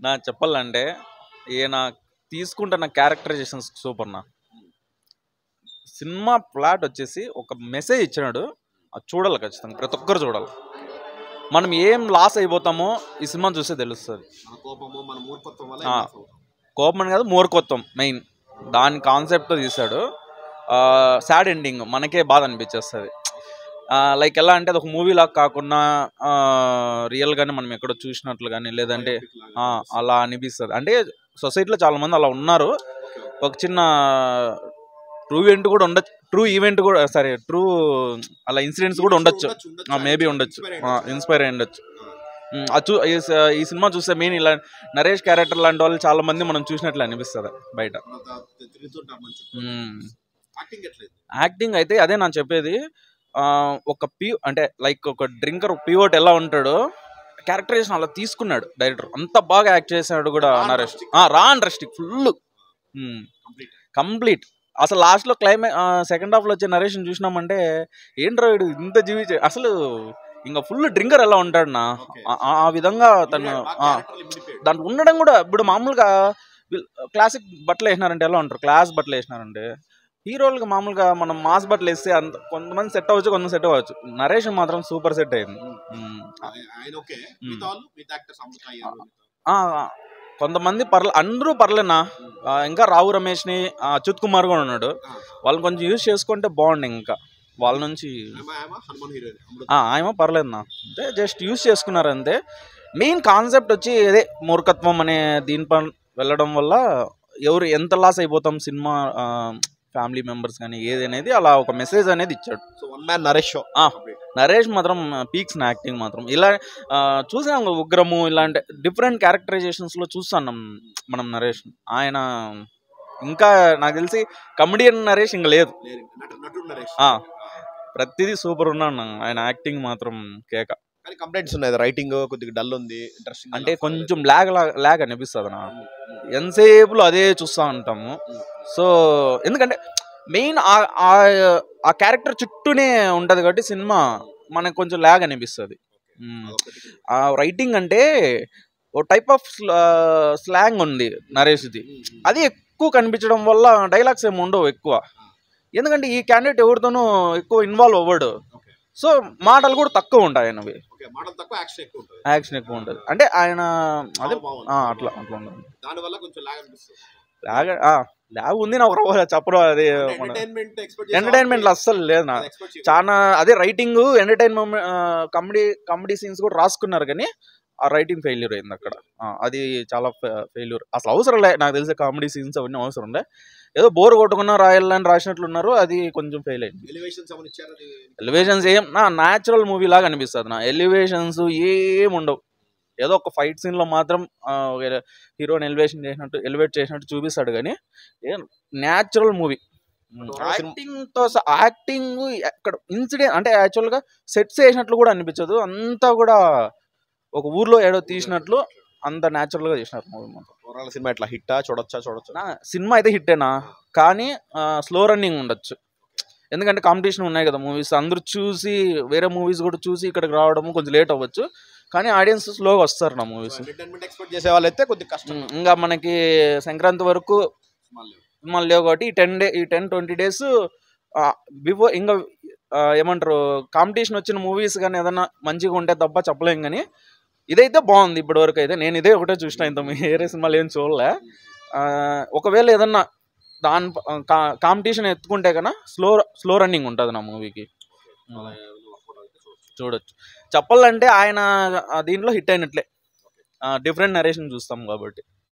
నా చెప్పాలంటే ఈయన తీసుకుంటున్న క్యారెక్టరైజేషన్స్ సూపర్ నా. సినిమా ప్లాట్ వచ్చేసి ఒక మెసేజ్ ఇచ్చినాడు, అది చూడాలి ఖచ్చితంగా, ప్రతి ఒక్కరు చూడాలి. మనం ఏం లాస్ అయిపోతామో ఈ సినిమా చూస్తే తెలుస్తుంది. కోపం అని కాదు, మూర్ఖత్వం మెయిన్, దాని కాన్సెప్ట్తో తీశాడు. సాడ్ ఎండింగ్ మనకే బాధ అనిపించేస్తుంది. లైక్ ఎలా అంటే అది ఒక మూవీ లాగా కాకుండా రియల్గానే మనం ఎక్కడో చూసినట్లు కానీ లేదంటే అలా అనిపిస్తుంది. అంటే సొసైటీలో చాలామంది అలా ఉన్నారు. ఒక చిన్న ట్రూ ఈవెంట్ కూడా ట్రూ అలా ఇన్సిడెంట్స్ కూడా ఉండొచ్చు, మేబీ ఉండొచ్చు, ఇన్స్పైర్ అయి ఉండొచ్చు. ఈ సినిమా చూస్తే మెయిన్ ఇలా నరేష్ క్యారెక్టర్ లాంటి వాళ్ళు చాలా మంది మనం చూసినట్లు అనిపిస్తుంది బయట. యాక్టింగ్ అయితే అదే నేను చెప్పేది, ఒక అంటే లైక్ ఒక డ్రింకర్ పివోట్ ఎలా ఉంటాడో క్యారెక్టరైజేషన్ అలా తీసుకున్నాడు డైరెక్టర్. అంత బాగా యాక్ట్ చేశాడు కూడా నరేష్. రా అండ్ రెస్టిక్ ఫుల్ కంప్లీట్. అసలు లాస్ట్లో సెకండ్ హాఫ్లో వచ్చే నరేషన్ చూసినామంటే ఏంట్రా వీడు ఇంత జీవించే, అసలు ఇంకా ఫుల్ డ్రింకర్ ఎలా ఉంటాడు నా, ఆ విధంగా తను దాంట్లో ఉండడం కూడా. ఇప్పుడు మామూలుగా క్లాసిక్ బట్టలు వేసినారంటే ఎలా ఉంటారు, క్లాస్ బట్టలు వేసినారంటే హీరోలుగా మామూలుగా మనం మాస్ బట్టలు వేస్తే అంత కొంతమంది సెట్ అవ్వచ్చు, కొంతమంది సెట్ అవ్వచ్చు. నరేష్ మాత్రం సూపర్ సెట్ అయింది. కొంతమంది అందరూ పర్లేనా. ఇంకా రావు రమేష్ని, అచ్యుత్ కుమార్ కూడా ఉన్నాడు. వాళ్ళని కొంచెం యూజ్ చేసుకుంటే బాగుంది. ఇంకా వాళ్ళ నుంచి ఆయమ పర్లేదునా, అంటే జస్ట్ యూజ్ చేసుకున్నారు అంతే. మెయిన్ కాన్సెప్ట్ వచ్చి ఇదే మూర్ఖత్వం అనే దీనిపై వెళ్ళడం వల్ల ఎవరు ఎంత లాస్ అయిపోతాం సినిమా, ఫ్యామిలీ మెంబర్స్ కానీ ఏది అనేది అలా ఒక మెసేజ్ అనేది ఇచ్చాడు. So one man Naresh. Naresh మాత్రం పీక్స్ నా యాక్టింగ్ మాత్రం. ఇలా చూసాం ఉగ్రము, ఇలాంటి డిఫరెంట్ క్యారెక్టరైజేషన్స్లో చూస్తున్నాం మనం నరేష్. ఆయన ఇంకా నాకు తెలిసి కమెడియన్ నరేష్ ఇంకా లేదు. ప్రతిదీ సూపర్ ఉన్నాను. ఆయన యాక్టింగ్ మాత్రం కేక. కంప్లైంట్స్ ఉన్నాయి, రైటింగ్ కొద్దిగా డల్ ఉంది, ఇంట్రెస్టింగ్ అంటే కొంచెం లాగ్ అనిపిస్తుంది నా. ఎంతసేపులో అదే చూస్తూ ఉంటాము. సో ఎందుకంటే మెయిన్ ఆ క్యారెక్టర్ చుట్టూనే ఉంటుంది కాబట్టి సినిమా మనకు కొంచెం లాగ్ అనిపిస్తుంది. ఆ రైటింగ్ అంటే ఓ టైప్ ఆఫ్ స్లాంగ్ ఉంది నరేష్ది, అది ఎక్కువ కనిపించడం వల్ల డైలాగ్స్ ఏమి ఉండవు ఎక్కువ. ఎందుకంటే ఈ క్యాండిడేట్ ఎవరితోనూ ఎక్కువ ఇన్వాల్వ్ అవ్వడు, సో మాటలు కూడా తక్కువ ఉంటాయి ఆయనవి, యాక్షన్ ఎక్కువ ఉంటుంది. అంటే ఆయన అదే అట్లా ఉండదు. లాగ్ ఉంది నాకు చెప్పరు. అది ఎంటర్టైన్మెంట్ అస్సలు లేదు నా. చాలా అదే రైటింగ్ ఎంటర్టైన్మెంట్ కామెడీ సీన్స్ కూడా రాసుకున్నారు కానీ ఆ రైటింగ్ ఫెయిల్యూర్ అయింది అక్కడ. అది చాలా ఫెయిల్యూర్. అసలు అవసరం లే నాకు తెలిసే కామెడీ సీన్స్ అవన్నీ అవసరం లే. ఏదో బోర్ కొట్టుకున్నా రాయాలని రాసినట్లున్నారు, అది కొంచెం ఫెయిల్ అయింది. ఎలివేషన్స్ ఏం న్యాచురల్ మూవీ లాగా అనిపిస్తుంది నా. ఎలివేషన్స్ ఏం ఉండవు. ఏదో ఒక ఫైట్ సీన్లో మాత్రం హీరోని ఎలివేట్ చేసినట్టు చూపిస్తాడు కానీ న్యాచురల్ మూవీ. యాక్టింగ్ ఎక్కడ ఇన్సిడెంట్ అంటే యాక్చువల్గా సెట్స్ వేసినట్లు కూడా అనిపించదు. అంతా కూడా ఒక ఊర్లో ఏడో తీసినట్లు అంత న్యాచురల్గా చేసినారు మూవీ మొత్తం. సినిమా ఎట్లా హిట్టా, చూడొచ్చా? సినిమా అయితే హిట్టేనా, కానీ స్లో రన్నింగ్ ఉండొచ్చు. ఎందుకంటే కాంపిటీషన్ ఉన్నాయి కదా మూవీస్, అందరూ చూసి వేరే మూవీస్ కూడా చూసి ఇక్కడికి రావడం కొంచెం లేట్ అవ్వచ్చు, కానీ ఆడియన్స్ స్లోగా వస్తారు నా మూవీస్. ఎక్స్పెక్ట్ చేసే వాళ్ళు అయితే కొద్దిగా కష్టం. ఇంకా మనకి సంక్రాంతి వరకు మళ్ళీ లేవు కాబట్టి ఈ 10-20 డేస్ బిఫోర్ ఇంకా ఏమంటారు కాంపిటీషన్ వచ్చిన మూవీస్ కానీ ఏదైనా మంచిగా ఉంటే తప్ప చెప్పలేం. కానీ ఇదైతే బాగుంది ఇప్పటి వరకు అయితే. నేను ఇదే ఒకటే చూసిన, ఇంత వేరే సినిమాలు ఏం చూడలే. ఒకవేళ ఏదన్నా దాని కాంపిటీషన్ ఎత్తుకుంటే కన్నా స్లో రన్నింగ్ ఉంటుంది నా మూవీకి, చూడొచ్చు. చెప్పాలంటే ఆయన దీంట్లో హిట్ అయినట్లే, డిఫరెంట్ నరేషన్ చూస్తాం కాబట్టి.